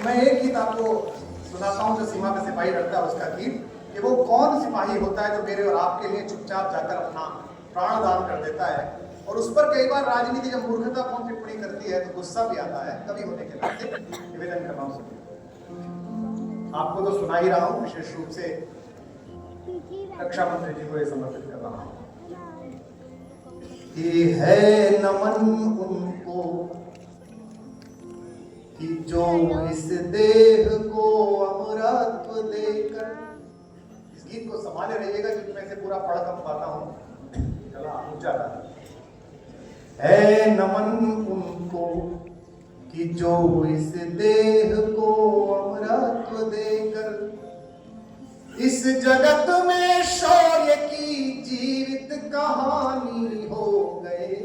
मैं एक गीत आपको सुनाता हूँ जो सीमा पे सिपाही लड़ता है उसका गीत, कि वो कौन सिपाही होता है जो मेरे और आपके लिए चुपचाप जाकर अपना प्राण दान कर देता है। और उस पर कई बार राजनीति जब मूर्खतापूर्ण टिप्पणी करती है तो गुस्सा भी आता है, कवि होने के नाते निवेदन करना हूँ। आपको तो सुना ही रहा हूँ, विशेष रूप से रक्षा मंत्री जी को ये समर्पित कर रहा हूँ। ये है नमन उनको कि जो इस देह को अमरत्व देकर, इस गीत को संभाले रहिएगा क्योंकि मैं इसे पूरा पढ़ कम पाता हूँ, चला ऊंचा था। है नमन उनको कि जो इस देह को अमरत्व देकर इस जगत में शौर्य की जीवित कहानी हो गए।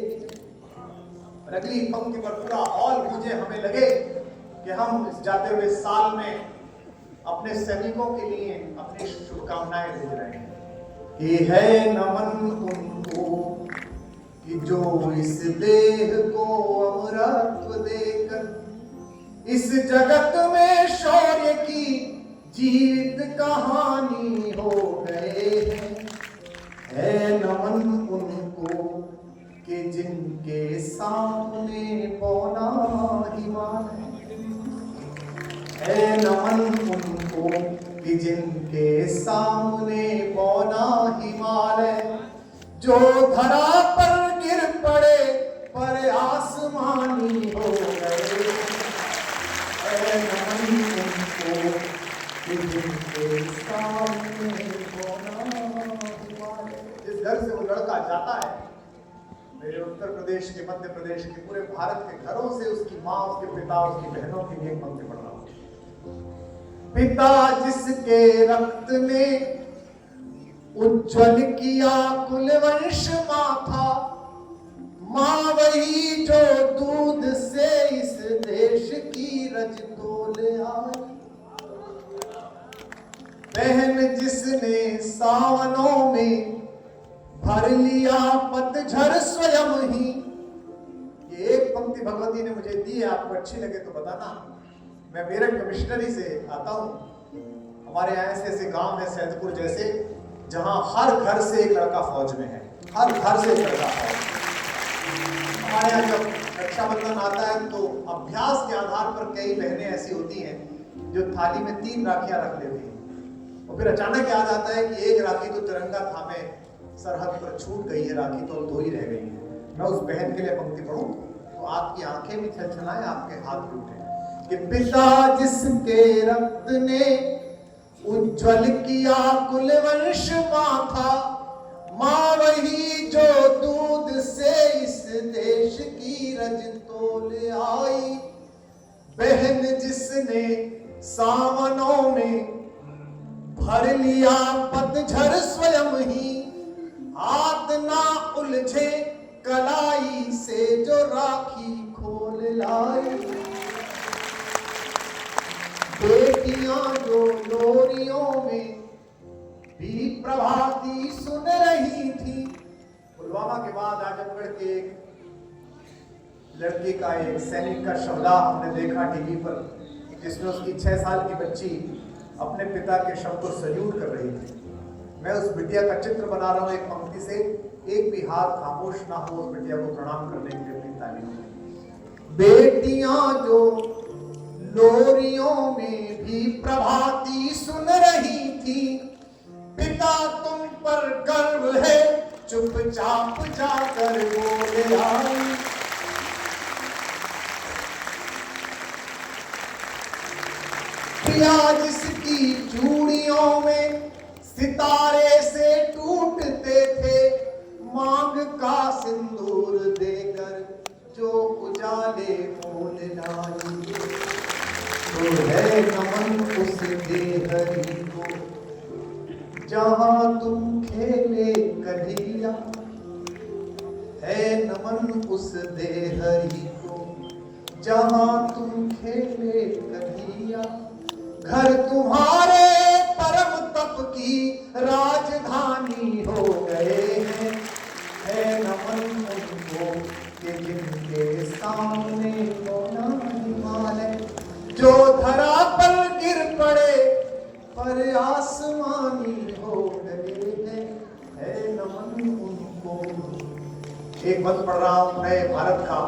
और अगली पंक्ति पर पूरा हॉल गूंजे, हमें लगे कि हम इस जाते हुए साल में अपने सैनिकों के लिए अपनी शुभकामनाएं भेज रहे हैं। ये है नमन उनको कि जो इस देह को अमरत्व देकर इस जगत में शौर्य की जीवित कहानी हो गए हैं। है नमन उनको कि जिनके सामने पौना हिमालय, है नमन उनको कि जिनके सामने पौना हिमालय, जो धरा पर गिर पड़े पर आसमानी हो गए। है नमन उनको कि जिनके सामने पौना हिमालय। जिस घर से वो लड़का जाता है, मेरे उत्तर प्रदेश के, मध्य प्रदेश के, पूरे भारत के घरों से उसकी माँ, उसके पिता, उसकी बहनों के लिए पंक्ति पढ़ रहा हूँ। पिता जिसके रक्त ने उज्ज्वल किया कुलवंश माथा, माँ वही जो दूध से इस देश की रज तोल आई। बहन जिसने सावनों में भर लिया पतझड़ स्वयं ही। ये एक पंक्ति भगवती ने मुझे दी है, आपको अच्छी लगे तो बताना। मैं मेरठ कमिश्नरी से आता हूँ। हमारे यहाँ ऐसे ऐसे गांव है, सैदपुर जैसे, जहां हर घर से एक लड़का फौज में है, हर घर से एक लड़का फौज में। हमारे यहाँ जब रक्षाबंधन आता है तो अभ्यास के आधार पर कई बहनें ऐसी होती हैं जो थाली में 3 राखियां रख लेती हैं, और फिर अचानक याद आता है कि एक राखी तो तिरंगा थामे सरहद पर छूट गई है, राखी तो 2 ही रह गई है। मैं उस बहन के लिए पंक्ति पढ़ूं तो आपकी आंखें भी छलछलाएं, आपके हाथ भी उठे कि पिता जिसके रक्त ने उज्ज्वल किया कुलवंश माथा, माँ वही जो दूध से इस देश की रज तोल आई। बहन जिसने सावनों में भर लिया पतझड़ स्वयं ही, हाथ ना उलझे कलाई से जो राखी खोल लाई। बेटियां जो लोरियों में भी प्रभाती सुन रही थी। पुलवामा के बाद आजमगढ़ के एक लड़के का, एक सैनिक का शवदाह हमने देखा टीवी पर, जिसमें उसकी 6 साल की बच्ची अपने पिता के शव को सल्यूट कर रही थी। मैं उस बिटिया का चित्र बना रहा हूँ एक पंक्ति से, एक भी हाथ खामोश ना हो उस बिटिया को प्रणाम करने के लिए अपनी तालीम में। बेटियां जो लोरियों में भी प्रभाती सुन रही थी, पिता तुम पर गर्व है चुपचाप जाकर बोले आई। पिया जिसकी चूड़ियों में सितारे से टूटते थे, मांग का सिंदूर देकर जो उजाले मोल लाई। तो है नमन उस देहरी को जहां तुम खेले कन्हैया, है नमन उस देहरी को जहां तुम खेले कन्हैया। घर तुम्हारे परम तप की राजधानी हो गए हैं। है नमन उनको कि जिनके सामने होना हिमालय, जो धरा एक मत पढ़ रहा हूं नए भारत का,